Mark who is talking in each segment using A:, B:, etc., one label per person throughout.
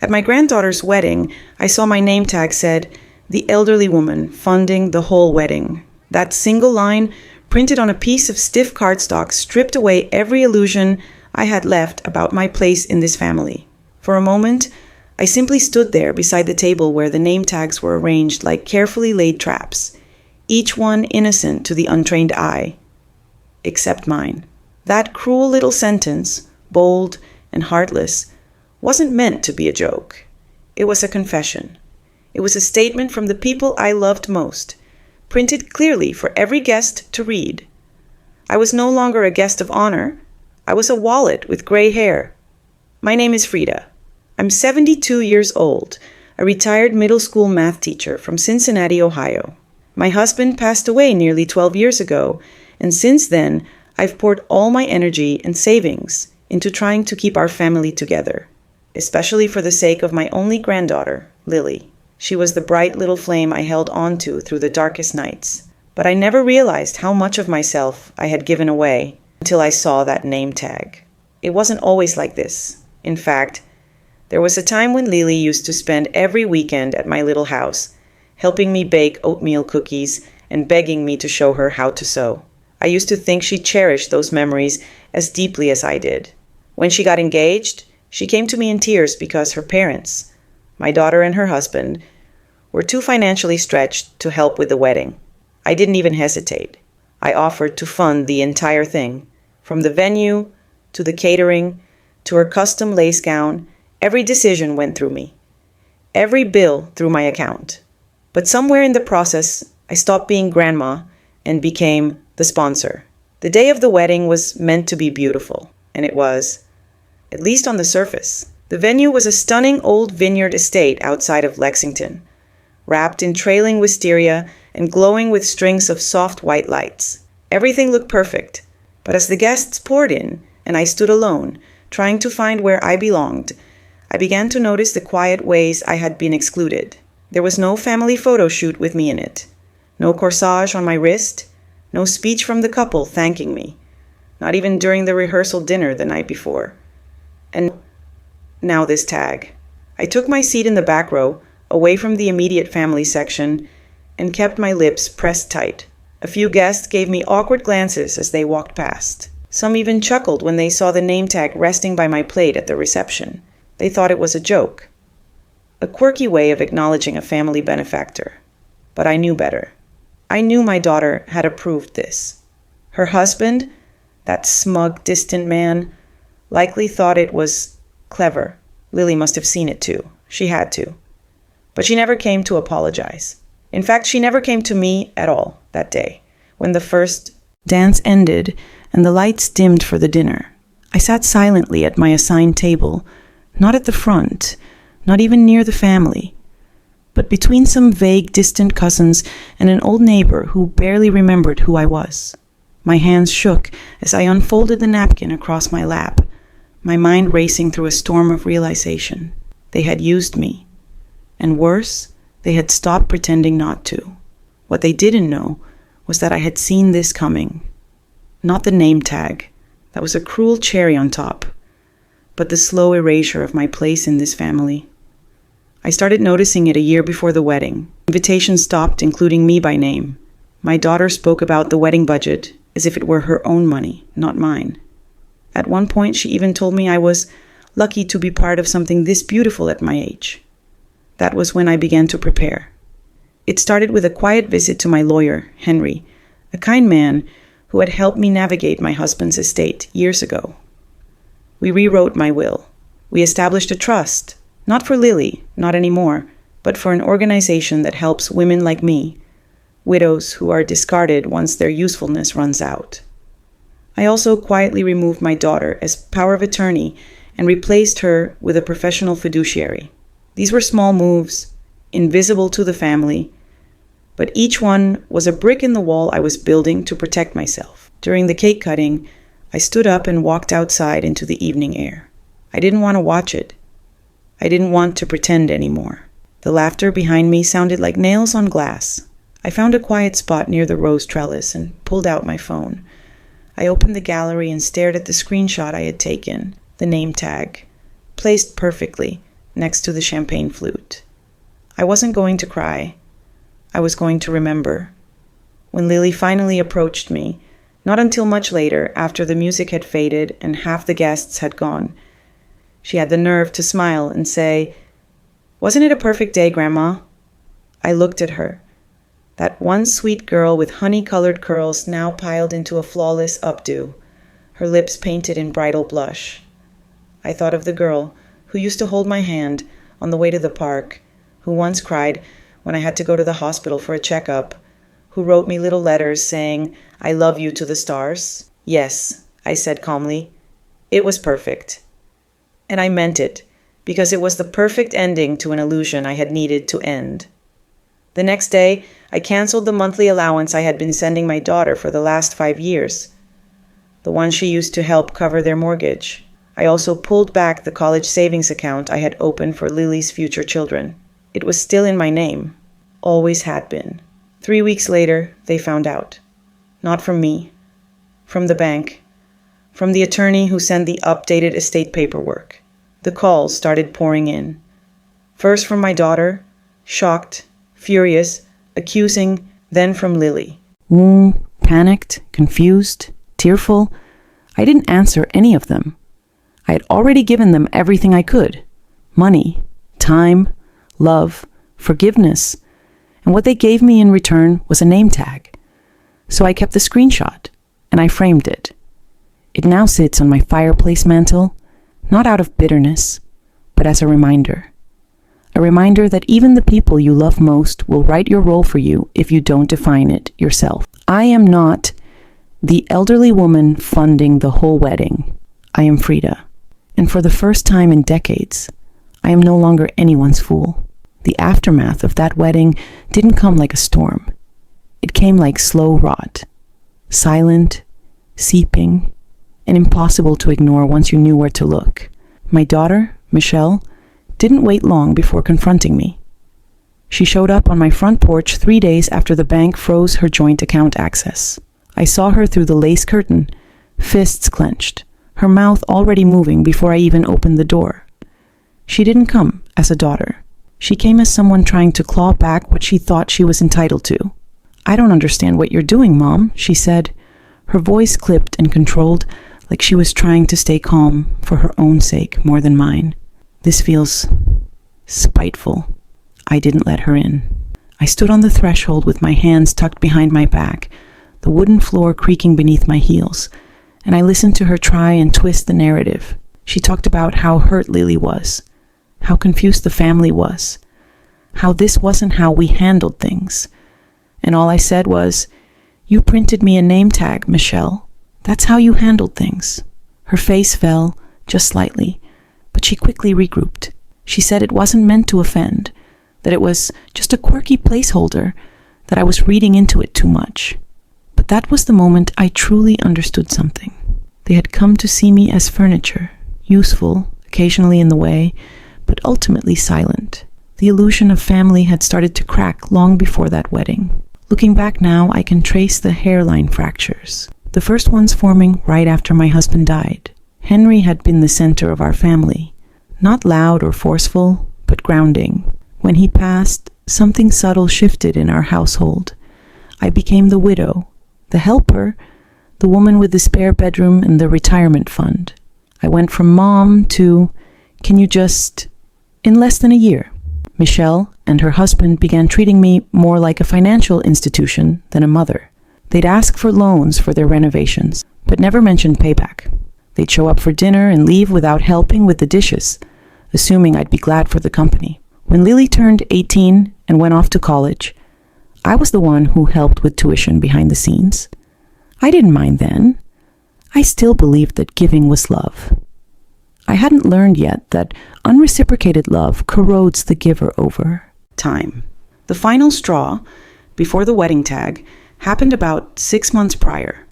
A: At my granddaughter's wedding, I saw my name tag said, "The elderly woman funding the whole wedding." That single line, printed on a piece of stiff cardstock, stripped away every illusion I had left about my place in this family. For a moment, I simply stood there beside the table where the name tags were arranged like carefully laid traps, each one innocent to the untrained eye, except mine. That cruel little sentence, bold and heartless, wasn't meant to be a joke. It was a confession. It was a statement from the people I loved most, printed clearly for every guest to read. I was no longer a guest of honor. I was a wallet with gray hair. My name is Frida. I'm 72 years old, a retired middle school math teacher from Cincinnati, Ohio. My husband passed away nearly 12 years ago, and since then, I've poured all my energy and savings into trying to keep our family together, especially for the sake of my only granddaughter, Lily. She was the bright little flame I held on to through the darkest nights, but I never realized how much of myself I had given away until I saw that name tag. It wasn't always like this. In fact, there was a time when Lily used to spend every weekend at my little house, helping me bake oatmeal cookies and begging me to show her how to sew. I used to think she cherished those memories as deeply as I did. When she got engaged, she came to me in tears because her parents, my daughter and her husband, were too financially stretched to help with the wedding. I didn't even hesitate. I offered to fund the entire thing, from the venue to the catering to her custom lace gown. Every decision went through me. Every bill through my account. But somewhere in the process, I stopped being grandma and became the sponsor. The day of the wedding was meant to be beautiful, and it was, at least on the surface. The venue was a stunning old vineyard estate outside of Lexington, wrapped in trailing wisteria and glowing with strings of soft white lights. Everything looked perfect, but as the guests poured in and I stood alone, trying to find where I belonged, I began to notice the quiet ways I had been excluded. There was no family photo shoot with me in it, no corsage on my wrist, no speech from the couple thanking me, not even during the rehearsal dinner the night before. And now this tag. I took my seat in the back row, away from the immediate family section, and kept my lips pressed tight. A few guests gave me awkward glances as they walked past. Some even chuckled when they saw the name tag resting by my plate at the reception. They thought it was a joke. A quirky way of acknowledging a family benefactor. But I knew better. I knew my daughter had approved this. Her husband, that smug, distant man, likely thought it was clever. Lily must have seen it too. She had to. But she never came to apologize. In fact, she never came to me at all that day, when the first dance ended and the lights dimmed for the dinner. I sat silently at my assigned table, not at the front, not even near the family, but between some vague, distant cousins and an old neighbor who barely remembered who I was. My hands shook as I unfolded the napkin across my lap, my mind racing through a storm of realization. They had used me. And worse, they had stopped pretending not to. What they didn't know was that I had seen this coming. Not the name tag. That was a cruel cherry on top. But the slow erasure of my place in this family. I started noticing it a year before the wedding. Invitations stopped including me by name. My daughter spoke about the wedding budget as if it were her own money, not mine. At one point, she even told me I was lucky to be part of something this beautiful at my age. That was when I began to prepare. It started with a quiet visit to my lawyer, Henry, a kind man who had helped me navigate my husband's estate years ago. We rewrote my will. We established a trust, not for Lily, not anymore, but for an organization that helps women like me, widows who are discarded once their usefulness runs out. I also quietly removed my daughter as power of attorney and replaced her with a professional fiduciary. These were small moves, invisible to the family, but each one was a brick in the wall I was building to protect myself. During the cake cutting, I stood up and walked outside into the evening air. I didn't want to watch it. I didn't want to pretend anymore. The laughter behind me sounded like nails on glass. I found a quiet spot near the rose trellis and pulled out my phone. I opened the gallery and stared at the screenshot I had taken, the name tag, placed perfectly, next to the champagne flute. I wasn't going to cry. I was going to remember. When Lily finally approached me, not until much later, after the music had faded and half the guests had gone, she had the nerve to smile and say, "Wasn't it a perfect day, Grandma?" I looked at her. That one sweet girl with honey-colored curls now piled into a flawless updo, her lips painted in bridal blush. I thought of the girl who used to hold my hand on the way to the park, who once cried when I had to go to the hospital for a checkup, who wrote me little letters saying, "I love you" to the stars. Yes, I said calmly, it was perfect. And I meant it, because it was the perfect ending to an illusion I had needed to end. The next day, I canceled the monthly allowance I had been sending my daughter for the last 5 years, the one she used to help cover their mortgage. I also pulled back the college savings account I had opened for Lily's future children. It was still in my name, always had been. 3 weeks later, they found out. Not from me, from the bank, from the attorney who sent the updated estate paperwork. The calls started pouring in. First from my daughter, shocked, furious, accusing, then from Lily. Panicked, confused, tearful. I didn't answer any of them. I had already given them everything I could. Money, time, love, forgiveness. And what they gave me in return was a name tag. So I kept the screenshot, and I framed it. It now sits on my fireplace mantle, not out of bitterness, but as a reminder. A reminder that even the people you love most will write your role for you if you don't define it yourself. I am not the elderly woman funding the whole wedding. I am Frida. And for the first time in decades, I am no longer anyone's fool. The aftermath of that wedding didn't come like a storm. It came like slow rot, silent, seeping, and impossible to ignore once you knew where to look. My daughter, Michelle, didn't wait long before confronting me. She showed up on my front porch 3 days after the bank froze her joint account access. I saw her through the lace curtain, fists clenched, her mouth already moving before I even opened the door. She didn't come as a daughter. She came as someone trying to claw back what she thought she was entitled to. "I don't understand what you're doing, Mom," she said, her voice clipped and controlled like she was trying to stay calm for her own sake more than mine. This feels spiteful. I didn't let her in. I stood on the threshold with my hands tucked behind my back, the wooden floor creaking beneath my heels, and I listened to her try and twist the narrative. She talked about how hurt Lily was, how confused the family was, how this wasn't how we handled things. And all I said was, "You printed me a name tag, Michelle. That's how you handled things." Her face fell, just slightly, but she quickly regrouped. She said it wasn't meant to offend, that it was just a quirky placeholder, that I was reading into it too much. But that was the moment I truly understood something. They had come to see me as furniture, useful, occasionally in the way, but ultimately silent. The illusion of family had started to crack long before that wedding. Looking back now, I can trace the hairline fractures, the first ones forming right after my husband died. Henry had been the center of our family, not loud or forceful, but grounding. When he passed, something subtle shifted in our household. I became the widow, the helper, the woman with the spare bedroom and the retirement fund. I went from mom to, "Can you just," in less than a year. Michelle and her husband began treating me more like a financial institution than a mother. They'd ask for loans for their renovations, but never mentioned payback. They'd show up for dinner and leave without helping with the dishes, assuming I'd be glad for the company. When Lily turned 18 and went off to college, I was the one who helped with tuition behind the scenes. I didn't mind then. I still believed that giving was love. I hadn't learned yet that unreciprocated love corrodes the giver over time. The final straw, before the wedding tag, happened about 6 months prior,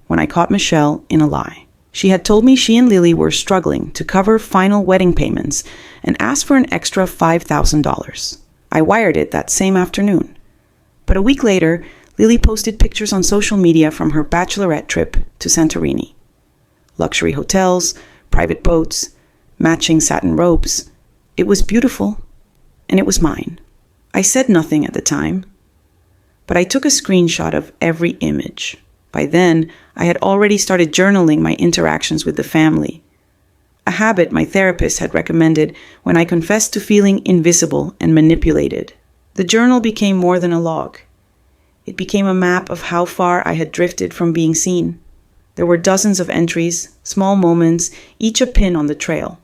A: when I caught Michelle in a lie. She had told me she and Lily were struggling to cover final wedding payments and asked for an extra $5,000. I wired it that same afternoon. But a week later, Lily posted pictures on social media from her bachelorette trip to Santorini. Luxury hotels, private boats, matching satin robes. It was beautiful, and it was mine. I said nothing at the time, but I took a screenshot of every image. By then, I had already started journaling my interactions with the family, a habit my therapist had recommended when I confessed to feeling invisible and manipulated. The journal became more than a log. It became a map of how far I had drifted from being seen. There were dozens of entries, small moments, each a pin on the trail.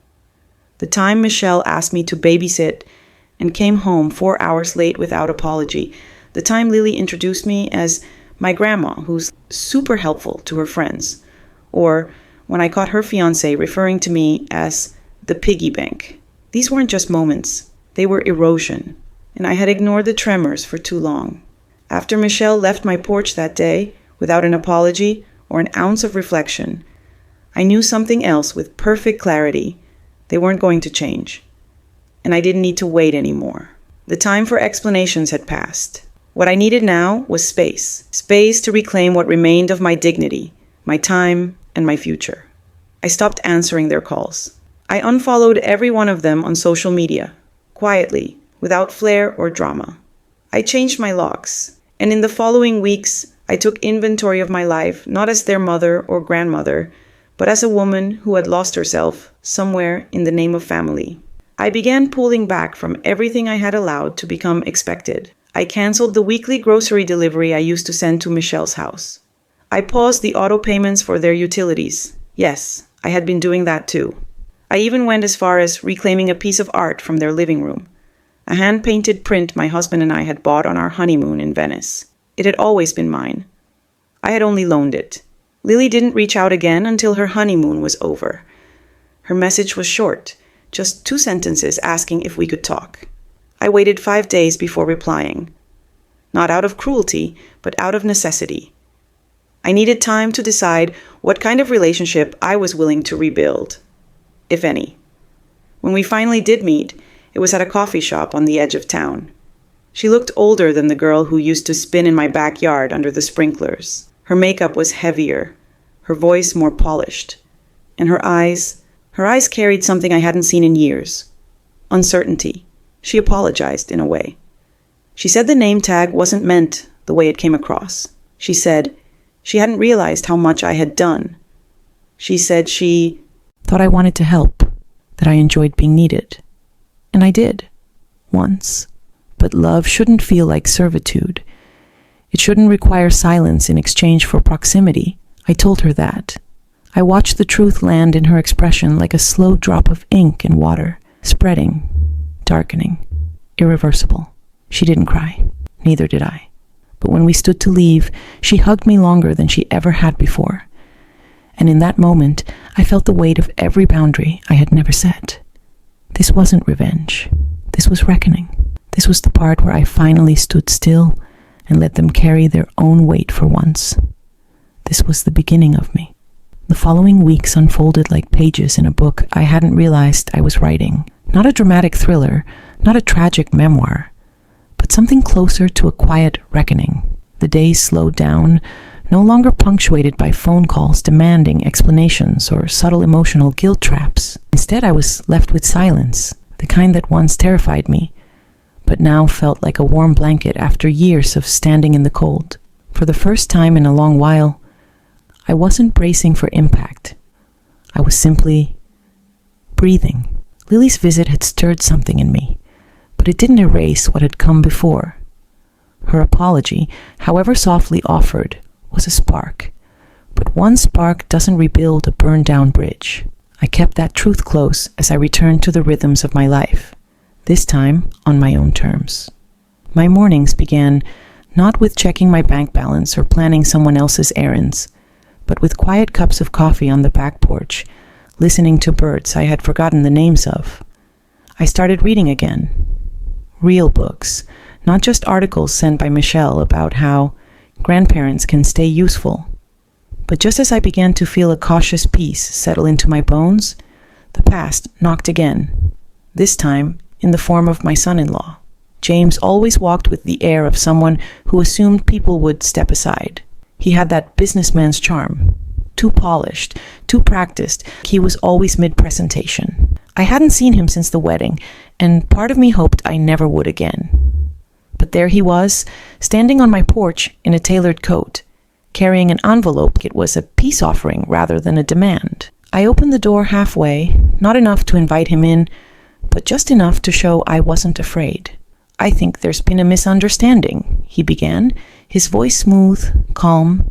A: The time Michelle asked me to babysit and came home 4 hours late without apology. The time Lily introduced me as my grandma, who's super helpful to her friends. Or when I caught her fiancé referring to me as the piggy bank. These weren't just moments. They were erosion. And I had ignored the tremors for too long. After Michelle left my porch that day, without an apology or an ounce of reflection, I knew something else with perfect clarity. They weren't going to change. And I didn't need to wait anymore. The time for explanations had passed. What I needed now was space. Space to reclaim what remained of my dignity, my time, and my future. I stopped answering their calls. I unfollowed every one of them on social media, quietly, without flair or drama. I changed my locks, and in the following weeks, I took inventory of my life, not as their mother or grandmother, but as a woman who had lost herself somewhere in the name of family. I began pulling back from everything I had allowed to become expected. I canceled the weekly grocery delivery I used to send to Michelle's house. I paused the auto payments for their utilities. Yes, I had been doing that too. I even went as far as reclaiming a piece of art from their living room, a hand-painted print my husband and I had bought on our honeymoon in Venice. It had always been mine. I had only loaned it. Lily didn't reach out again until her honeymoon was over. Her message was short, just 2 sentences asking if we could talk. I waited 5 days before replying. Not out of cruelty, but out of necessity. I needed time to decide what kind of relationship I was willing to rebuild, if any. When we finally did meet, it was at a coffee shop on the edge of town. She looked older than the girl who used to spin in my backyard under the sprinklers. Her makeup was heavier, her voice more polished, and her eyes carried something I hadn't seen in years. Uncertainty. She apologized in a way. She said the name tag wasn't meant the way it came across. She said she hadn't realized how much I had done. She said she thought I wanted to help, that I enjoyed being needed. And I did, once. But love shouldn't feel like servitude. It shouldn't require silence in exchange for proximity. I told her that. I watched the truth land in her expression like a slow drop of ink in water, spreading, darkening, irreversible. She didn't cry. Neither did I. But when we stood to leave, she hugged me longer than she ever had before. And in that moment, I felt the weight of every boundary I had never set. This wasn't revenge. This was reckoning. This was the part where I finally stood still and let them carry their own weight for once. This was the beginning of me. The following weeks unfolded like pages in a book I hadn't realized I was writing. Not a dramatic thriller, not a tragic memoir, but something closer to a quiet reckoning. The days slowed down, no longer punctuated by phone calls demanding explanations or subtle emotional guilt traps. Instead, I was left with silence, the kind that once terrified me, but now felt like a warm blanket after years of standing in the cold. For the first time in a long while, I wasn't bracing for impact. I was simply breathing. Lily's visit had stirred something in me, but it didn't erase what had come before. Her apology, however softly offered, was a spark. But one spark doesn't rebuild a burned-down bridge. I kept that truth close as I returned to the rhythms of my life, this time on my own terms. My mornings began not with checking my bank balance or planning someone else's errands, but with quiet cups of coffee on the back porch, listening to birds I had forgotten the names of. I started reading again. Real books, not just articles sent by Michelle about how grandparents can stay useful. But just as I began to feel a cautious peace settle into my bones, the past knocked again, this time in the form of my son-in-law. James always walked with the air of someone who assumed people would step aside. He had that businessman's charm. Too polished, too practiced, he was always mid-presentation. I hadn't seen him since the wedding, and part of me hoped I never would again. But there he was, standing on my porch in a tailored coat, carrying an envelope. It was a peace offering rather than a demand. I opened the door halfway, not enough to invite him in, but just enough to show I wasn't afraid. "I think there's been a misunderstanding," he began, his voice smooth, calm,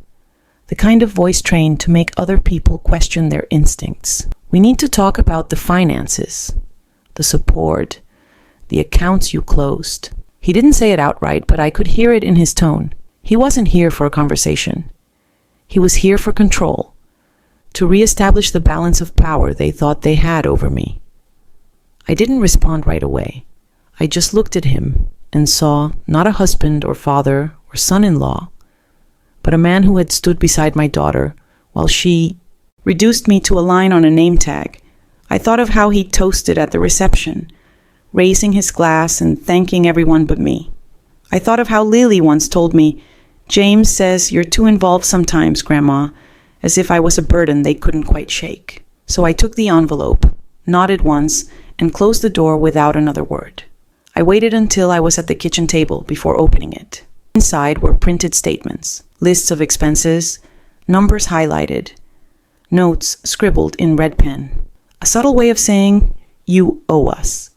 A: the kind of voice trained to make other people question their instincts. "We need to talk about the finances, the support, the accounts you closed." He didn't say it outright, but I could hear it in his tone. He wasn't here for a conversation. He was here for control, to reestablish the balance of power they thought they had over me. I didn't respond right away. I just looked at him and saw not a husband or father or son-in-law, but a man who had stood beside my daughter while she reduced me to a line on a name tag. I thought of how he toasted at the reception, raising his glass and thanking everyone but me. I thought of how Lily once told me, "James says you're too involved sometimes, Grandma," as if I was a burden they couldn't quite shake. So I took the envelope, nodded once, and closed the door without another word. I waited until I was at the kitchen table before opening it. Inside were printed statements, lists of expenses, numbers highlighted, notes scribbled in red pen. A subtle way of saying, "You owe us."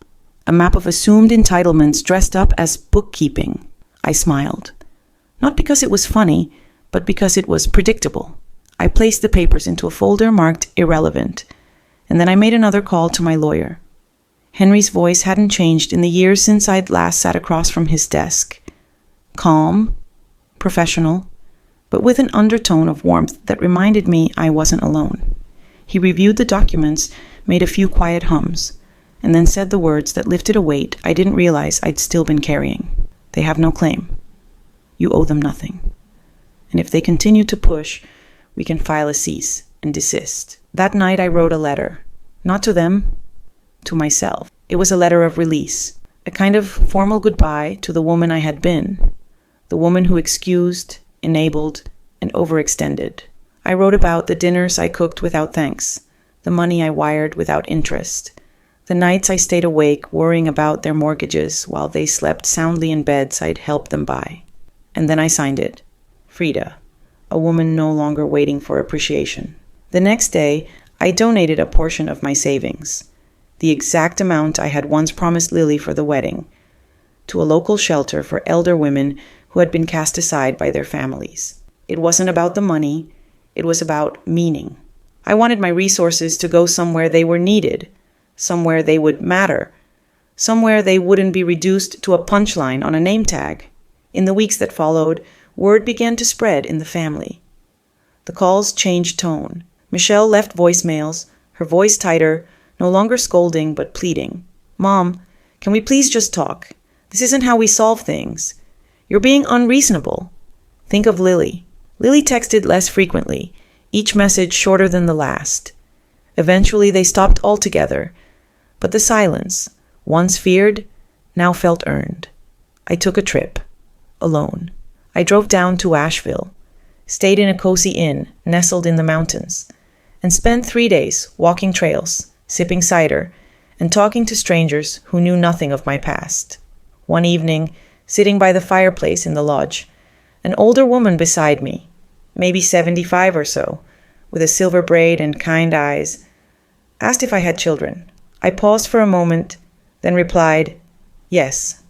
A: A map of assumed entitlements dressed up as bookkeeping. I smiled. Not because it was funny, but because it was predictable. I placed the papers into a folder marked irrelevant, and then I made another call to my lawyer. Henry's voice hadn't changed in the years since I'd last sat across from his desk. Calm, professional, but with an undertone of warmth that reminded me I wasn't alone. He reviewed the documents, made a few quiet hums, and then said the words that lifted a weight I didn't realize I'd still been carrying. "They have no claim. You owe them nothing. And if they continue to push, we can file a cease and desist." That night I wrote a letter, not to them, to myself. It was a letter of release, a kind of formal goodbye to the woman I had been, the woman who excused, enabled, and overextended. I wrote about the dinners I cooked without thanks, the money I wired without interest, the nights I stayed awake worrying about their mortgages while they slept soundly in beds I'd helped them buy. And then I signed it, Frida, a woman no longer waiting for appreciation. The next day, I donated a portion of my savings, the exact amount I had once promised Lily for the wedding, to a local shelter for elder women who had been cast aside by their families. It wasn't about the money, it was about meaning. I wanted my resources to go somewhere they were needed, somewhere they would matter, somewhere they wouldn't be reduced to a punchline on a name tag. In the weeks that followed, word began to spread in the family. The calls changed tone. Michelle left voicemails, her voice tighter, no longer scolding but pleading. "Mom, can we please just talk? This isn't how we solve things. You're being unreasonable." Think of Lily. Lily texted less frequently, each message shorter than the last. Eventually they stopped altogether, but the silence, once feared, now felt earned. I took a trip, alone. I drove down to Asheville, stayed in a cozy inn nestled in the mountains, and spent 3 days walking trails, sipping cider, and talking to strangers who knew nothing of my past. One evening, sitting by the fireplace in the lodge, an older woman beside me, maybe 75 or so, with a silver braid and kind eyes, asked if I had children. I paused for a moment, then replied, "Yes,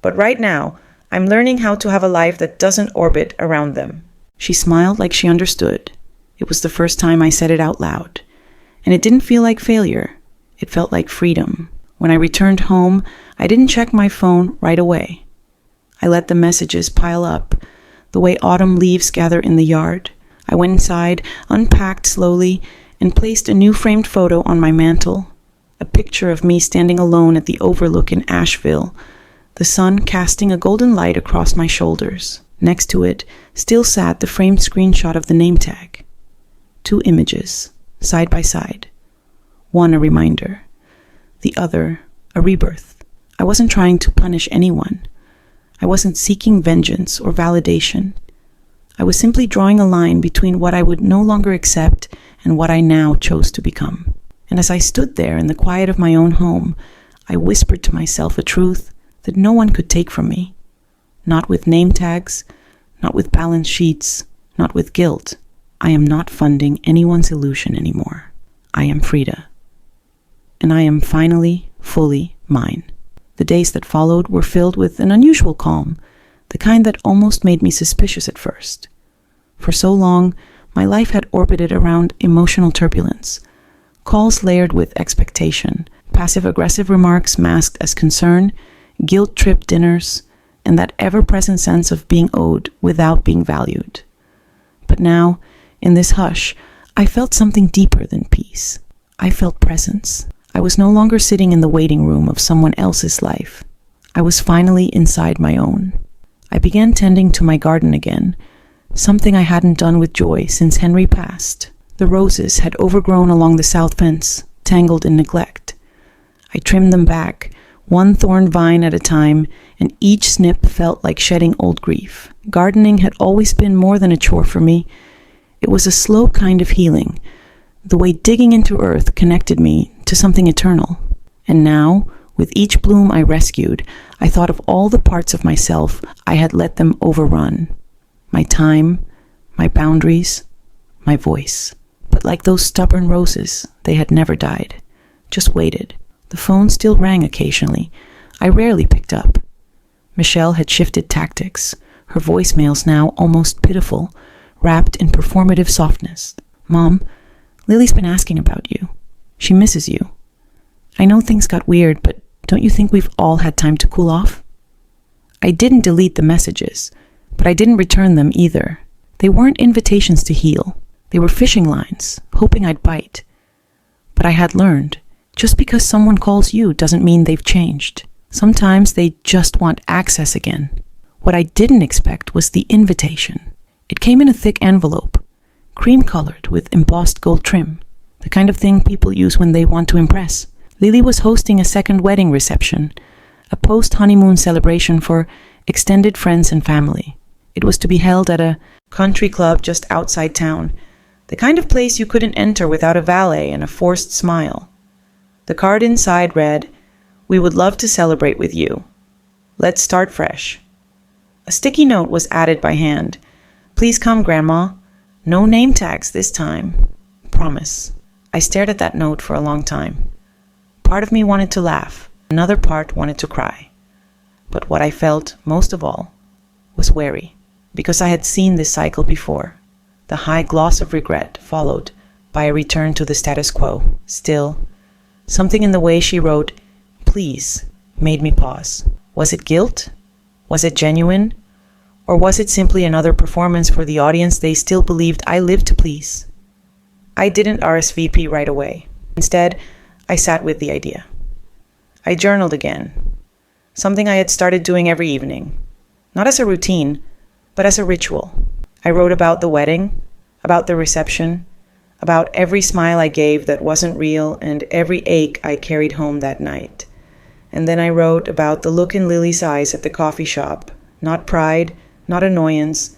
A: but right now, I'm learning how to have a life that doesn't orbit around them." She smiled like she understood. It was the first time I said it out loud, and it didn't feel like failure. It felt like freedom. When I returned home, I didn't check my phone right away. I let the messages pile up, the way autumn leaves gather in the yard. I went inside, unpacked slowly, and placed a new framed photo on my mantle, a picture of me standing alone at the overlook in Asheville, the sun casting a golden light across my shoulders. Next to it still sat the framed screenshot of the name tag. 2 images, side by side. One a reminder, the other a rebirth. I wasn't trying to punish anyone. I wasn't seeking vengeance or validation. I was simply drawing a line between what I would no longer accept and what I now chose to become. And as I stood there in the quiet of my own home, I whispered to myself a truth that no one could take from me. Not with name tags, not with balance sheets, not with guilt. I am not funding anyone's illusion anymore. I am Frida. And I am finally, fully mine. The days that followed were filled with an unusual calm, the kind that almost made me suspicious at first. For so long, my life had orbited around emotional turbulence, calls layered with expectation, passive-aggressive remarks masked as concern, guilt-tripped dinners, and that ever-present sense of being owed without being valued. But now, in this hush, I felt something deeper than peace. I felt presence. I was no longer sitting in the waiting room of someone else's life. I was finally inside my own. I began tending to my garden again, something I hadn't done with joy since Henry passed. The roses had overgrown along the south fence, tangled in neglect. I trimmed them back, one thorn vine at a time, and each snip felt like shedding old grief. Gardening had always been more than a chore for me. It was a slow kind of healing, the way digging into earth connected me to something eternal. And now, with each bloom I rescued, I thought of all the parts of myself I had let them overrun. My time, my boundaries, my voice. But like those stubborn roses, they had never died, just waited. The phone still rang occasionally. I rarely picked up. Michelle had shifted tactics, her voicemails now almost pitiful, wrapped in performative softness. "Mom, Lily's been asking about you. She misses you. I know things got weird, but don't you think we've all had time to cool off?" I didn't delete the messages, but I didn't return them either. They weren't invitations to heal. They were fishing lines, hoping I'd bite. But I had learned, just because someone calls you doesn't mean they've changed. Sometimes they just want access again. What I didn't expect was the invitation. It came in a thick envelope, cream-colored with embossed gold trim, the kind of thing people use when they want to impress. Lily was hosting a second wedding reception, a post-honeymoon celebration for extended friends and family. It was to be held at a country club just outside town, the kind of place you couldn't enter without a valet and a forced smile. The card inside read, "We would love to celebrate with you. Let's start fresh." A sticky note was added by hand. "Please come, Grandma. No name tags this time. Promise." I stared at that note for a long time. Part of me wanted to laugh. Another part wanted to cry. But what I felt most of all was wary, because I had seen this cycle before. The high gloss of regret followed by a return to the status quo. Still, something in the way she wrote, "Please," made me pause. Was it guilt? Was it genuine? Or was it simply another performance for the audience they still believed I lived to please? I didn't RSVP right away. Instead, I sat with the idea. I journaled again, something I had started doing every evening, not as a routine, but as a ritual. I wrote about the wedding, about the reception, about every smile I gave that wasn't real and every ache I carried home that night. And then I wrote about the look in Lily's eyes at the coffee shop, not pride, not annoyance,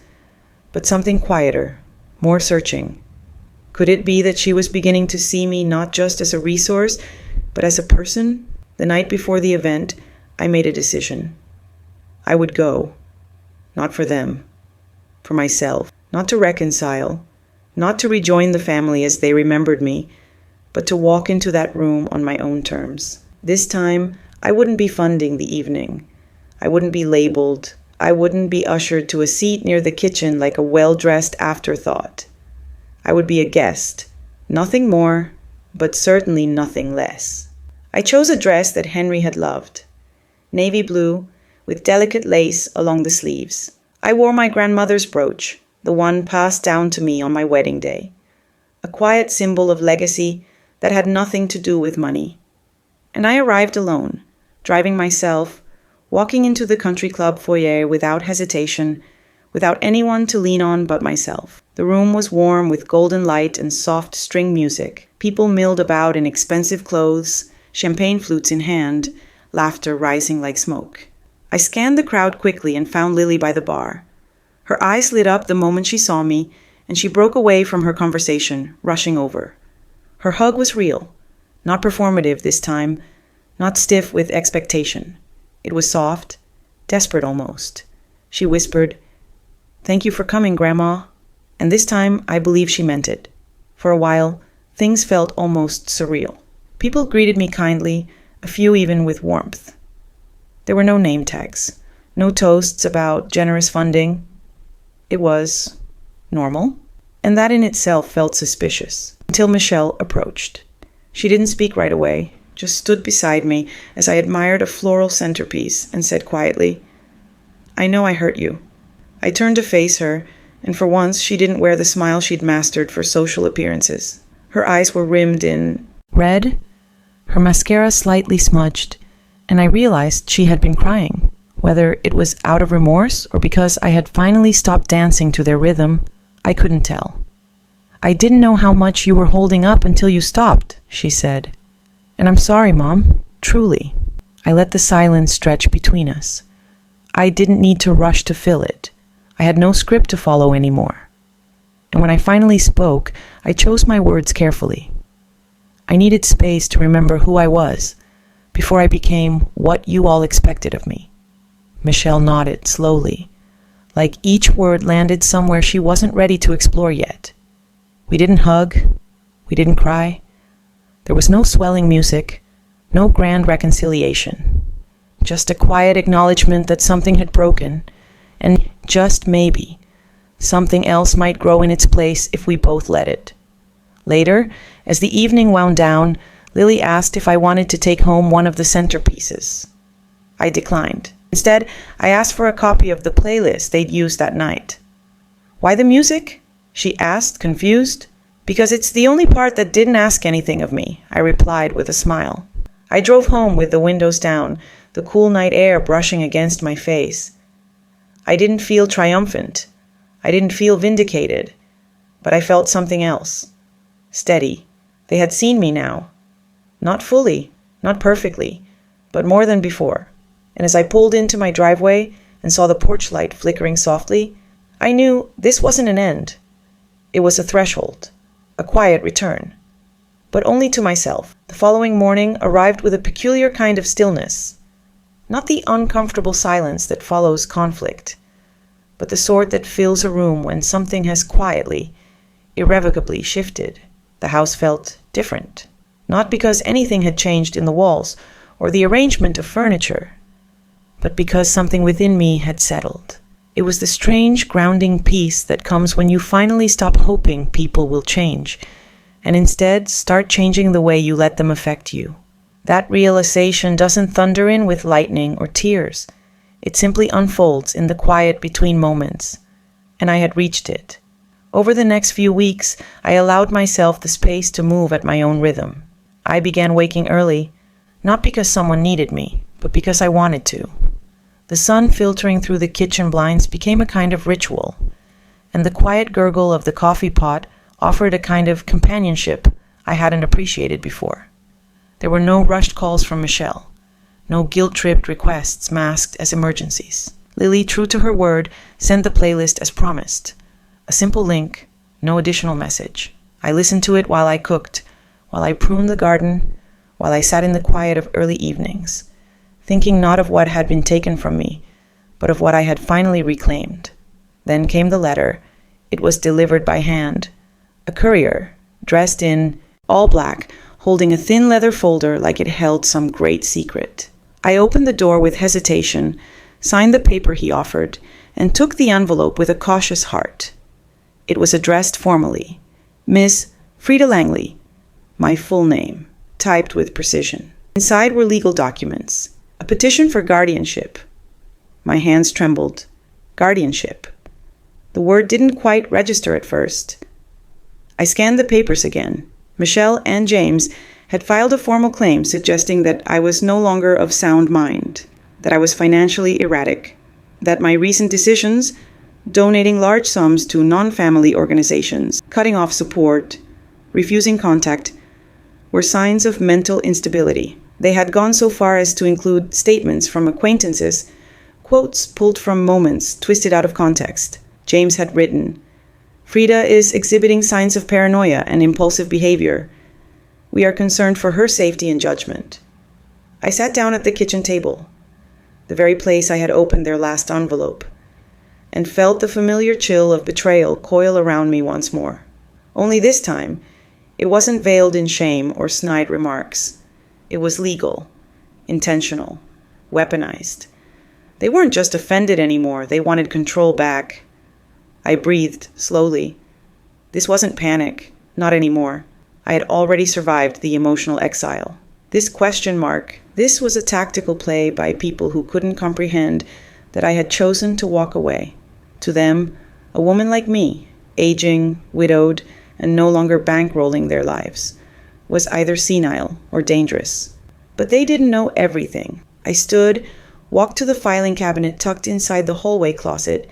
A: but something quieter, more searching. Could it be that she was beginning to see me not just as a resource, but as a person? The night before the event, I made a decision. I would go, not for them, for myself, not to reconcile, not to rejoin the family as they remembered me, but to walk into that room on my own terms. This time, I wouldn't be funding the evening. I wouldn't be labeled. I wouldn't be ushered to a seat near the kitchen like a well-dressed afterthought. I would be a guest, nothing more, but certainly nothing less. I chose a dress that Henry had loved, navy blue with delicate lace along the sleeves. I wore my grandmother's brooch, the one passed down to me on my wedding day, a quiet symbol of legacy that had nothing to do with money. And I arrived alone, driving myself, walking into the country club foyer without hesitation, without anyone to lean on but myself. The room was warm with golden light and soft string music. People milled about in expensive clothes, champagne flutes in hand, laughter rising like smoke. I scanned the crowd quickly and found Lily by the bar. Her eyes lit up the moment she saw me, and she broke away from her conversation, rushing over. Her hug was real, Not performative this time, not stiff with expectation. It was soft, desperate almost. She whispered, "Thank you for coming, Grandma." And this time, I believe she meant it. For a while, things felt almost surreal. People greeted me kindly, a few even with warmth. There were no name tags, no toasts about generous funding. It was normal, and that in itself felt suspicious, until Michelle approached. She didn't speak right away, just stood beside me as I admired a floral centerpiece and said quietly, "I know I hurt you." I turned to face her, and for once she didn't wear the smile she'd mastered for social appearances. Her eyes were rimmed in red, her mascara slightly smudged, and I realized she had been crying. Whether it was out of remorse or because I had finally stopped dancing to their rhythm, I couldn't tell. "I didn't know how much you were holding up until you stopped," she said. "And I'm sorry, Mom, truly." I let the silence stretch between us. I didn't need to rush to fill it. I had no script to follow anymore. And when I finally spoke, I chose my words carefully. I needed space to remember who I was before I became what you all expected of me. Michelle nodded slowly, like each word landed somewhere she wasn't ready to explore yet. We didn't hug. We didn't cry. There was no swelling music, no grand reconciliation. Just a quiet acknowledgement that something had broken, and just maybe, something else might grow in its place if we both let it. Later, as the evening wound down, Lily asked if I wanted to take home one of the centerpieces. I declined. Instead, I asked for a copy of the playlist they'd used that night. "Why the music?" she asked, confused. "Because it's the only part that didn't ask anything of me," I replied with a smile. I drove home with the windows down, the cool night air brushing against my face. I didn't feel triumphant. I didn't feel vindicated. But I felt something else. Steady. They had seen me now. Not fully, not perfectly, but more than before. And as I pulled into my driveway and saw the porch light flickering softly, I knew this wasn't an end. It was a threshold, a quiet return. But only to myself. The following morning arrived with a peculiar kind of stillness. Not the uncomfortable silence that follows conflict, but the sort that fills a room when something has quietly, irrevocably shifted. The house felt different. Not because anything had changed in the walls or the arrangement of furniture, but because something within me had settled. It was the strange grounding peace that comes when you finally stop hoping people will change, and instead start changing the way you let them affect you. That realization doesn't thunder in with lightning or tears. It simply unfolds in the quiet between moments, and I had reached it. Over the next few weeks, I allowed myself the space to move at my own rhythm. I began waking early, not because someone needed me, but because I wanted to. The sun filtering through the kitchen blinds became a kind of ritual, and the quiet gurgle of the coffee pot offered a kind of companionship I hadn't appreciated before. There were no rushed calls from Michelle, no guilt-tripped requests masked as emergencies. Lily, true to her word, sent the playlist as promised. A simple link, no additional message. I listened to it while I cooked, while I pruned the garden, while I sat in the quiet of early evenings, thinking not of what had been taken from me, but of what I had finally reclaimed. Then came the letter. It was delivered by hand. A courier, dressed in all black, holding a thin leather folder like it held some great secret. I opened the door with hesitation, signed the paper he offered, and took the envelope with a cautious heart. It was addressed formally. Miss Frida Langley, my full name, typed with precision. Inside were legal documents. A petition for guardianship. My hands trembled. Guardianship. The word didn't quite register at first. I scanned the papers again. Michelle and James had filed a formal claim suggesting that I was no longer of sound mind, that I was financially erratic, that my recent decisions, donating large sums to non-family organizations, cutting off support, refusing contact, were signs of mental instability. They had gone so far as to include statements from acquaintances, quotes pulled from moments twisted out of context. James had written, "Frida is exhibiting signs of paranoia and impulsive behavior. We are concerned for her safety and judgment. I sat down at the kitchen table, the very place I had opened their last envelope, and felt the familiar chill of betrayal coil around me once more. Only this time, it wasn't veiled in shame or snide remarks. It was legal, intentional, weaponized. They weren't just offended anymore, they wanted control back. I breathed slowly. This wasn't panic, not anymore. I had already survived the emotional exile. This question mark, this was a tactical play by people who couldn't comprehend that I had chosen to walk away. To them, a woman like me, aging, widowed, and no longer bankrolling their lives, was either senile or dangerous. But they didn't know everything. I stood, walked to the filing cabinet tucked inside the hallway closet,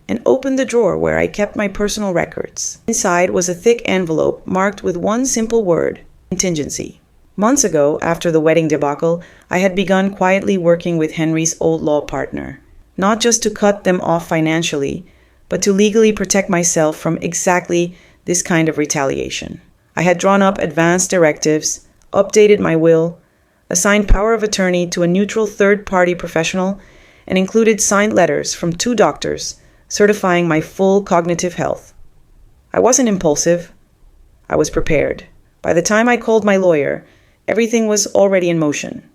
A: and opened the drawer where I kept my personal records. Inside was a thick envelope marked with one simple word: contingency. Months ago, after the wedding debacle, I had begun quietly working with Henry's old law partner, not just to cut them off financially, but to legally protect myself from exactly this kind of retaliation. I had drawn up advance directives, updated my will, assigned power of attorney to a neutral third-party professional, and included signed letters from 2 doctors certifying my full cognitive health. I wasn't impulsive. I was prepared. By the time I called my lawyer, everything was already in motion.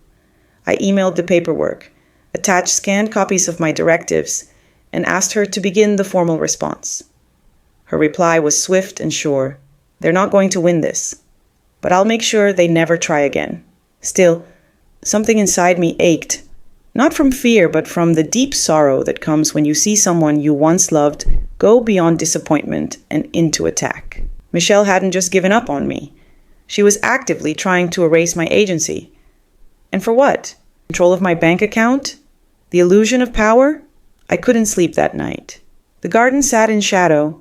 A: I emailed the paperwork, attached scanned copies of my directives, and asked her to begin the formal response. Her reply was swift and sure. They're not going to win this, but I'll make sure they never try again. Still, something inside me ached, not from fear, but from the deep sorrow that comes when you see someone you once loved go beyond disappointment and into attack. Michelle hadn't just given up on me. She was actively trying to erase my agency. And for what? Control of my bank account? The illusion of power? I couldn't sleep that night. The garden sat in shadow,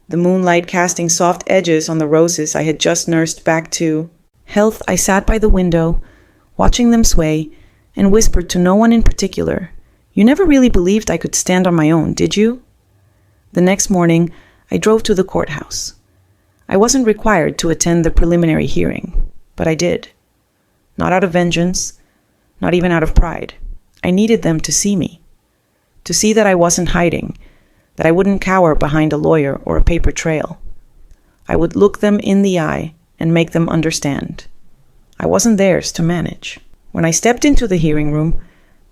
A: the moonlight casting soft edges on the roses I had just nursed back to health. I sat by the window, watching them sway, and whispered to no one in particular, "You never really believed I could stand on my own, did you?" The next morning, I drove to the courthouse. I wasn't required to attend the preliminary hearing, but I did. Not out of vengeance, not even out of pride. I needed them to see me, to see that I wasn't hiding, that I wouldn't cower behind a lawyer or a paper trail. I would look them in the eye and make them understand. I wasn't theirs to manage. When I stepped into the hearing room,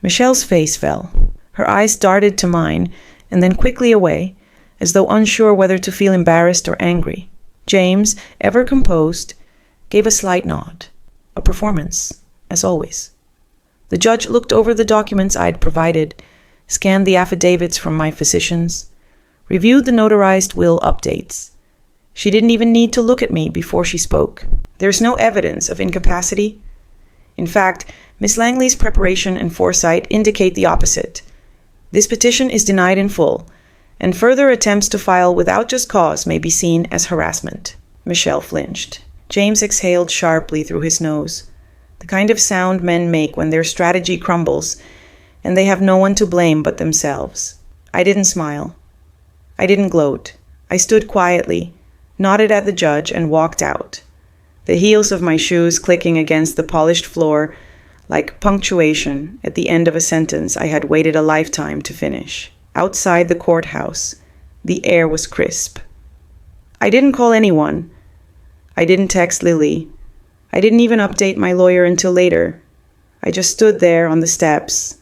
A: Michelle's face fell. Her eyes darted to mine and then quickly away, as though unsure whether to feel embarrassed or angry. James, ever composed, gave a slight nod. A performance, as always. The judge looked over the documents I'd provided, scanned the affidavits from my physicians, reviewed the notarized will updates. She didn't even need to look at me before she spoke. There's no evidence of incapacity. In fact, Miss Langley's preparation and foresight indicate the opposite. This petition is denied in full, and further attempts to file without just cause may be seen as harassment. Michelle flinched. James exhaled sharply through his nose, the kind of sound men make when their strategy crumbles and they have no one to blame but themselves. I didn't smile. I didn't gloat. I stood quietly, nodded at the judge, and walked out, the heels of my shoes clicking against the polished floor like punctuation at the end of a sentence I had waited a lifetime to finish. Outside the courthouse, the air was crisp. I didn't call anyone. I didn't text Lily. I didn't even update my lawyer until later. I just stood there on the steps,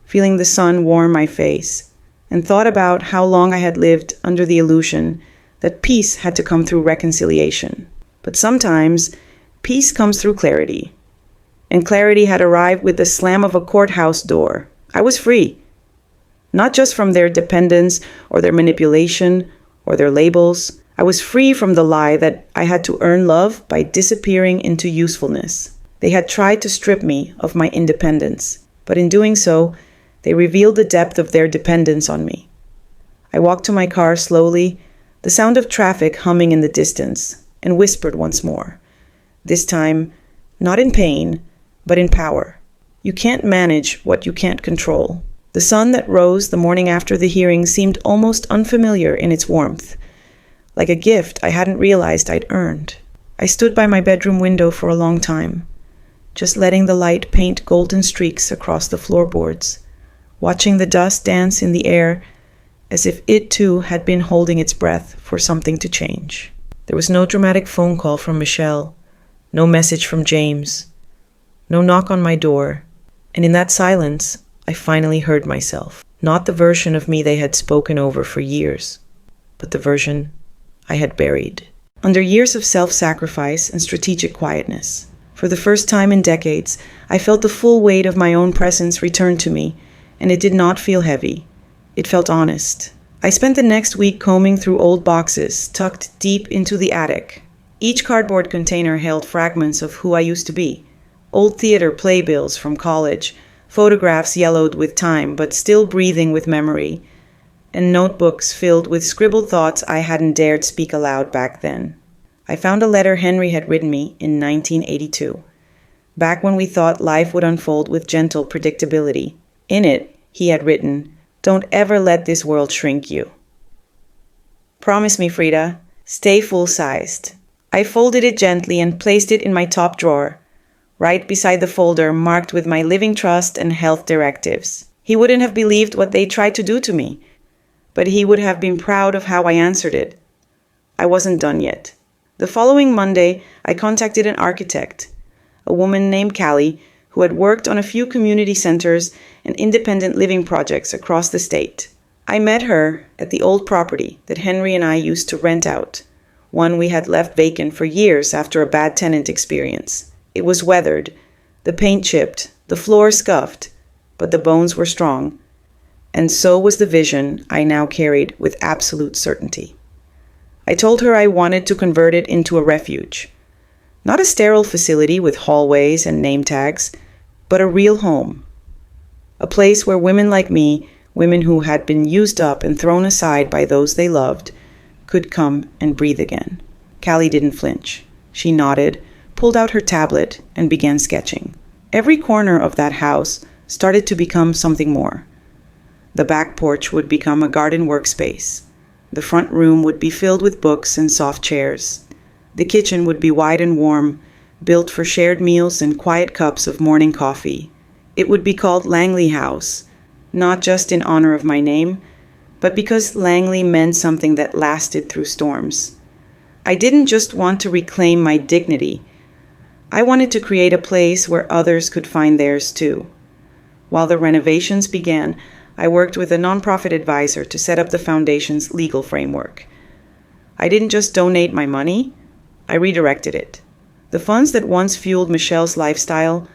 A: feeling the sun warm my face, and thought about how long I had lived under the illusion that peace had to come through reconciliation. But sometimes, peace comes through clarity. And clarity had arrived with the slam of a courthouse door. I was free. Not just from their dependence or their manipulation or their labels. I was free from the lie that I had to earn love by disappearing into usefulness. They had tried to strip me of my independence, but in doing so, they revealed the depth of their dependence on me. I walked to my car slowly, the sound of traffic humming in the distance, and whispered once more. This time, not in pain, but in power. You can't manage what you can't control. The sun that rose the morning after the hearing seemed almost unfamiliar in its warmth, like a gift I hadn't realized I'd earned. I stood by my bedroom window for a long time, just letting the light paint golden streaks across the floorboards, watching the dust dance in the air as if it too had been holding its breath for something to change. There was no dramatic phone call from Michelle, no message from James, no knock on my door, and in that silence, I finally heard myself. Not the version of me they had spoken over for years, but the version I had buried. Under years of self-sacrifice and strategic quietness, for the first time in decades, I felt the full weight of my own presence return to me, and it did not feel heavy. It felt honest. I spent the next week combing through old boxes tucked deep into the attic. Each cardboard container held fragments of who I used to be. Old theater playbills from college, photographs yellowed with time but still breathing with memory, and notebooks filled with scribbled thoughts I hadn't dared speak aloud back then. I found a letter Henry had written me in 1982, back when we thought life would unfold with gentle predictability. In it, he had written, "Don't ever let this world shrink you. Promise me, Frida, stay full-sized." I folded it gently and placed it in my top drawer, right beside the folder marked with my living trust and health directives. He wouldn't have believed what they tried to do to me, but he would have been proud of how I answered it. I wasn't done yet. The following Monday, I contacted an architect, a woman named Callie, who had worked on a few community centers and independent living projects across the state. I met her at the old property that Henry and I used to rent out, one we had left vacant for years after a bad tenant experience. It was weathered, the paint chipped, the floor scuffed, but the bones were strong, and so was the vision I now carried with absolute certainty. I told her I wanted to convert it into a refuge. Not a sterile facility with hallways and name tags, but a real home. A place where women like me, women who had been used up and thrown aside by those they loved, could come and breathe again. Callie didn't flinch. She nodded, pulled out her tablet, and began sketching. Every corner of that house started to become something more. The back porch would become a garden workspace. The front room would be filled with books and soft chairs. The kitchen would be wide and warm, built for shared meals and quiet cups of morning coffee. It would be called Langley House, not just in honor of my name, but because Langley meant something that lasted through storms. I didn't just want to reclaim my dignity. I wanted to create a place where others could find theirs too. While the renovations began, I worked with a nonprofit advisor to set up the foundation's legal framework. I didn't just donate my money, I redirected it. The funds that once fueled Michelle's lifestyle,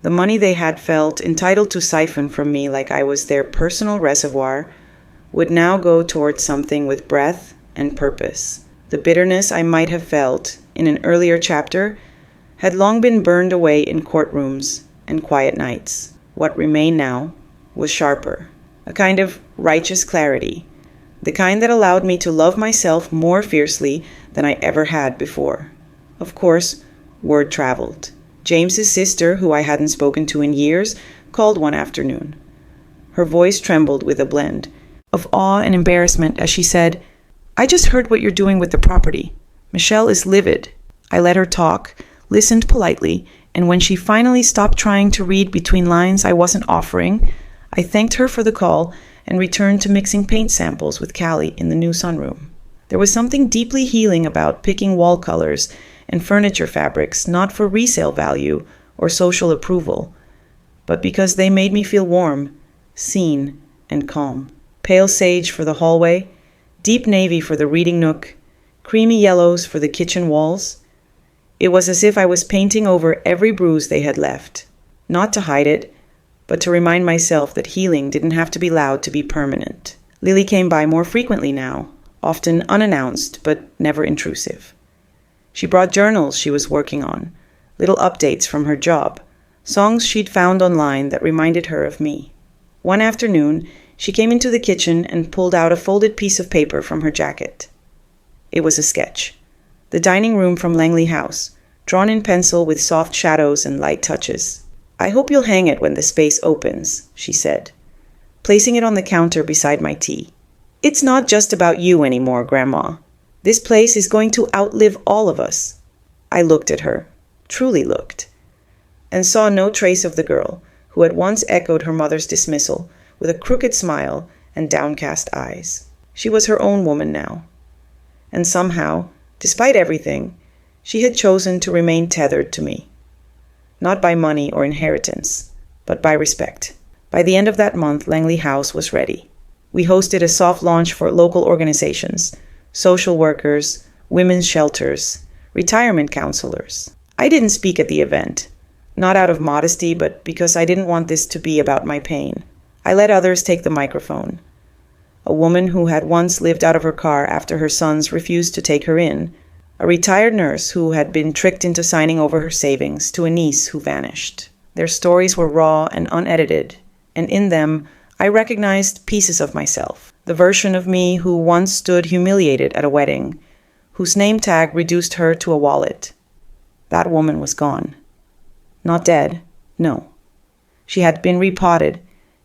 A: the money they had felt entitled to siphon from me like I was their personal reservoir, would now go towards something with breadth and purpose. The bitterness I might have felt in an earlier chapter had long been burned away in courtrooms and quiet nights. What remained now was sharper, a kind of righteous clarity, the kind that allowed me to love myself more fiercely than I ever had before. Of course, word traveled. James's sister, who I hadn't spoken to in years, called one afternoon. Her voice trembled with a blend of awe and embarrassment as she said, "I just heard what you're doing with the property. Michelle is livid." I let her talk, listened politely, and when she finally stopped trying to read between lines I wasn't offering, I thanked her for the call and returned to mixing paint samples with Callie in the new sunroom. There was something deeply healing about picking wall colors and furniture fabrics, not for resale value or social approval, but because they made me feel warm, seen, and calm. Pale sage for the hallway, deep navy for the reading nook, creamy yellows for the kitchen walls. It was as if I was painting over every bruise they had left, not to hide it, but to remind myself that healing didn't have to be loud to be permanent. Lily came by more frequently now, often unannounced but never intrusive. She brought journals she was working on, little updates from her job, songs she'd found online that reminded her of me. One afternoon, she came into the kitchen and pulled out a folded piece of paper from her jacket. It was a sketch. The dining room from Langley House, drawn in pencil with soft shadows and light touches. "I hope you'll hang it when the space opens," she said, placing it on the counter beside my tea. "It's not just about you anymore, Grandma. This place is going to outlive all of us." I looked at her, truly looked, and saw no trace of the girl who had once echoed her mother's dismissal with a crooked smile and downcast eyes. She was her own woman now. And somehow, despite everything, she had chosen to remain tethered to me. Not by money or inheritance, but by respect. By the end of that month, Langley House was ready. We hosted a soft launch for local organizations, social workers, women's shelters, retirement counselors. I didn't speak at the event, not out of modesty, but because I didn't want this to be about my pain. I let others take the microphone. A woman who had once lived out of her car after her sons refused to take her in, a retired nurse who had been tricked into signing over her savings to a niece who vanished. Their stories were raw and unedited, and in them, I recognized pieces of myself. The version of me who once stood humiliated at a wedding, whose name tag reduced her to a wallet. That woman was gone. Not dead, no. She had been repotted,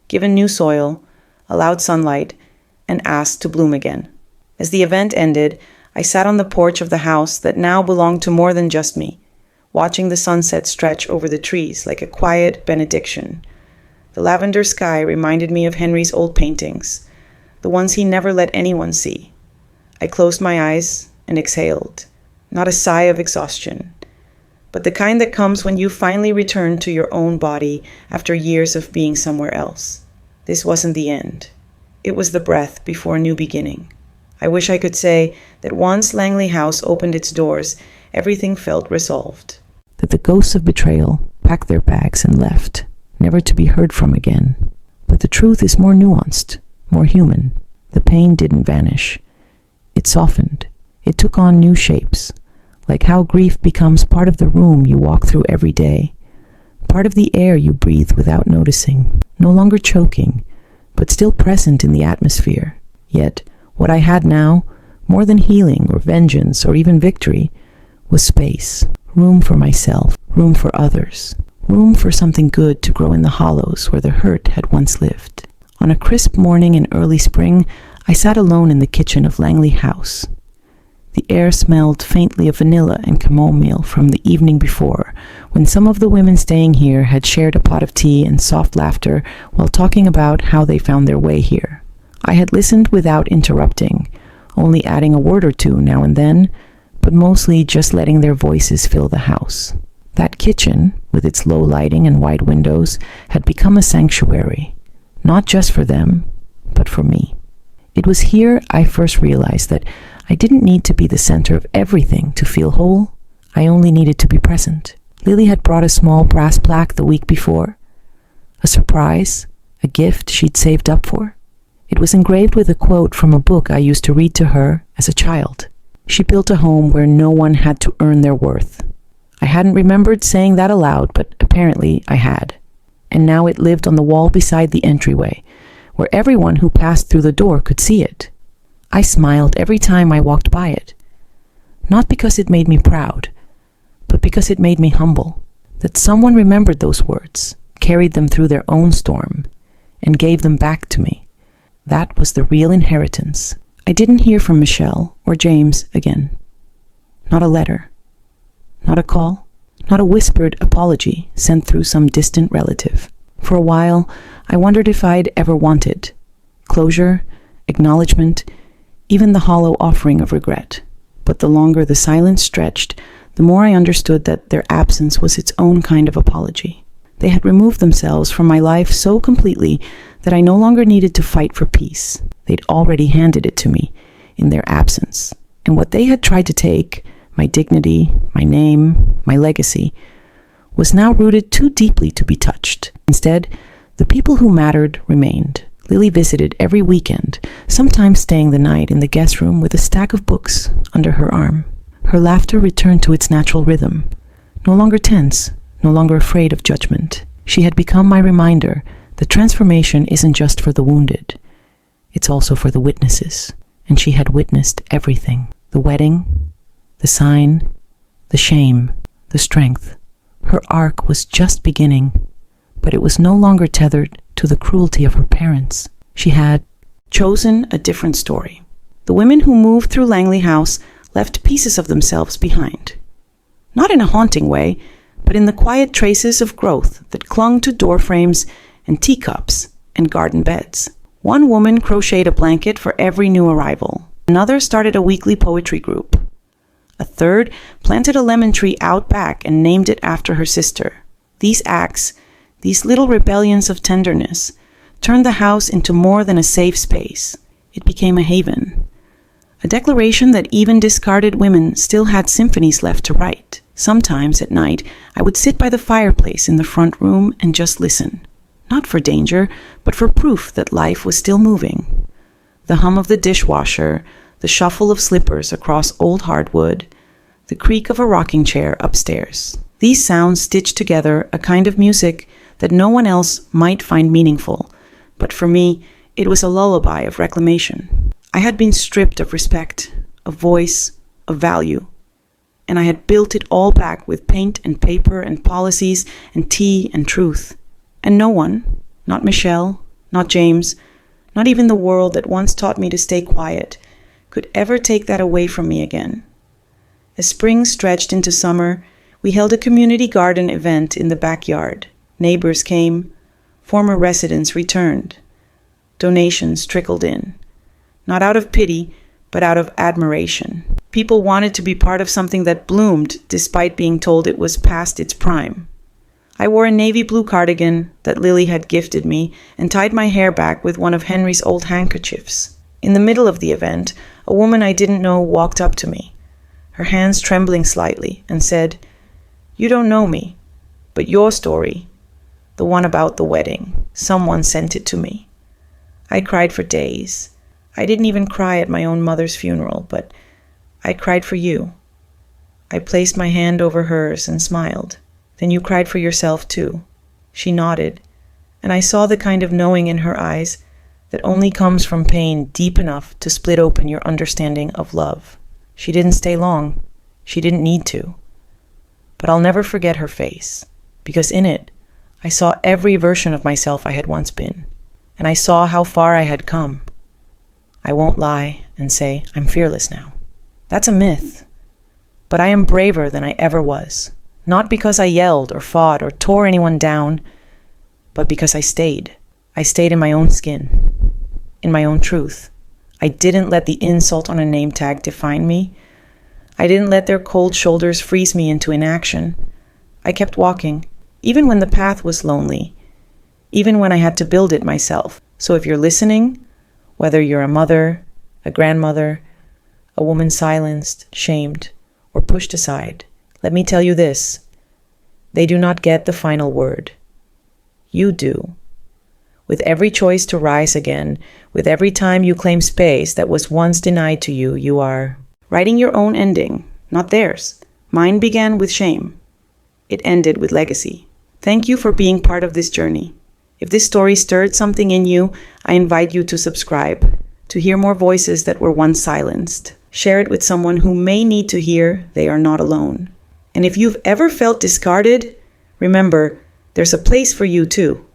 A: given new soil, allowed sunlight, and asked to bloom again. As the event ended, I sat on the porch of the house that now belonged to more than just me, watching the sunset stretch over the trees like a quiet benediction. The lavender sky reminded me of Henry's old paintings, the ones he never let anyone see. I closed my eyes and exhaled, not a sigh of exhaustion, but the kind that comes when you finally return to your own body after years of being somewhere else. This wasn't the end. It was the breath before a new beginning. I wish I could say that once Langley House opened its doors, everything felt resolved.
B: That the ghosts of betrayal packed their bags and left, never to be heard from again. But the truth is more nuanced, more human. The pain didn't vanish. It softened. It took on new shapes, like how grief becomes part of the room you walk through every day, part of the air you breathe without noticing, no longer choking, but still present in the atmosphere. Yet, what I had now, more than healing or vengeance or even victory, was space, room for myself, room for others, room for something good to grow in the hollows where the hurt had once lived. On a crisp morning in early spring, I sat alone in the kitchen of Langley House. The air smelled faintly of vanilla and chamomile from the evening before, when some of the women staying here had shared a pot of tea and soft laughter while talking about how they found their way here. I had listened without interrupting, only adding a word or two now and then, but mostly just letting their voices fill the house. That kitchen, with its low lighting and wide windows, had become a sanctuary, not just for them, but for me. It was here I first realized that I didn't need to be the center of everything to feel whole. I only needed to be present. Lily had brought a small brass plaque the week before, a surprise, a gift she'd saved up for. It was engraved with a quote from a book I used to read to her as a child. She built a home where no one had to earn their worth. I hadn't remembered saying that aloud, but apparently I had. And now it lived on the wall beside the entryway, where everyone who passed through the door could see it. I smiled every time I walked by it. Not because it made me proud, but because it made me humble. That someone remembered those words, carried them through their own storm, and gave them back to me. That was the real inheritance. I didn't hear from Michelle or James again. Not a letter. Not a call. Not a whispered apology sent through some distant relative. For a while, I wondered if I'd ever wanted closure, acknowledgement, even the hollow offering of regret. But the longer the silence stretched, the more I understood that their absence was its own kind of apology. They had removed themselves from my life so completely that I no longer needed to fight for peace. They'd already handed it to me in their absence. And what they had tried to take, my dignity, my name, my legacy, was now rooted too deeply to be touched. Instead, the people who mattered remained. Lily visited every weekend, sometimes staying the night in the guest room with a stack of books under her arm. Her laughter returned to its natural rhythm, no longer tense, no longer afraid of judgment. She had become my reminder that transformation isn't just for the wounded, it's also for the witnesses. And she had witnessed everything. The wedding, the sign, the shame, the strength. Her arc was just beginning, but it was no longer tethered to the cruelty of her parents. She had chosen a different story. The women who moved through Langley House left pieces of themselves behind.
A: Not in a haunting way, but in the quiet traces of growth that clung to door frames and teacups and garden beds. One woman crocheted a blanket for every new arrival. Another started a weekly poetry group. A third planted a lemon tree out back and named it after her sister. These acts, these little rebellions of tenderness, turned the house into more than a safe space. It became a haven. A declaration that even discarded women still had symphonies left to write. Sometimes at night, I would sit by the fireplace in the front room and just listen. Not for danger, but for proof that life was still moving. The hum of the dishwasher, the shuffle of slippers across old hardwood, the creak of a rocking chair upstairs. These sounds stitched together a kind of music that no one else might find meaningful, but for me, it was a lullaby of reclamation. I had been stripped of respect, of voice, of value, and I had built it all back with paint and paper and policies and tea and truth. And no one, not Michelle, not James, not even the world that once taught me to stay quiet, could ever take that away from me again. As spring stretched into summer, we held a community garden event in the backyard. Neighbors came, former residents returned. Donations trickled in, not out of pity, but out of admiration. People wanted to be part of something that bloomed despite being told it was past its prime. I wore a navy blue cardigan that Lily had gifted me and tied my hair back with one of Henry's old handkerchiefs. In the middle of the event, a woman I didn't know walked up to me, her hands trembling slightly, and said, "You don't know me, but your story, the one about the wedding, someone sent it to me." I cried for days. I didn't even cry at my own mother's funeral, but I cried for you. I placed my hand over hers and smiled. "Then you cried for yourself too." She nodded, and I saw the kind of knowing in her eyes that only comes from pain deep enough to split open your understanding of love. She didn't stay long. She didn't need to. But I'll never forget her face, because in it, I saw every version of myself I had once been, and I saw how far I had come. I won't lie and say I'm fearless now. That's a myth. But I am braver than I ever was. Not because I yelled or fought or tore anyone down, but because I stayed. I stayed in my own skin, in my own truth. I didn't let the insult on a name tag define me. I didn't let their cold shoulders freeze me into inaction. I kept walking, even when the path was lonely, even when I had to build it myself. So if you're listening, whether you're a mother, a grandmother, a woman silenced, shamed, or pushed aside, let me tell you this: they do not get the final word. You do. With every choice to rise again, with every time you claim space that was once denied to you, you are writing your own ending, not theirs. Mine began with shame. It ended with legacy. Thank you for being part of this journey. If this story stirred something in you, I invite you to subscribe, to hear more voices that were once silenced. Share it with someone who may need to hear they are not alone. And if you've ever felt discarded, remember, there's a place for you too.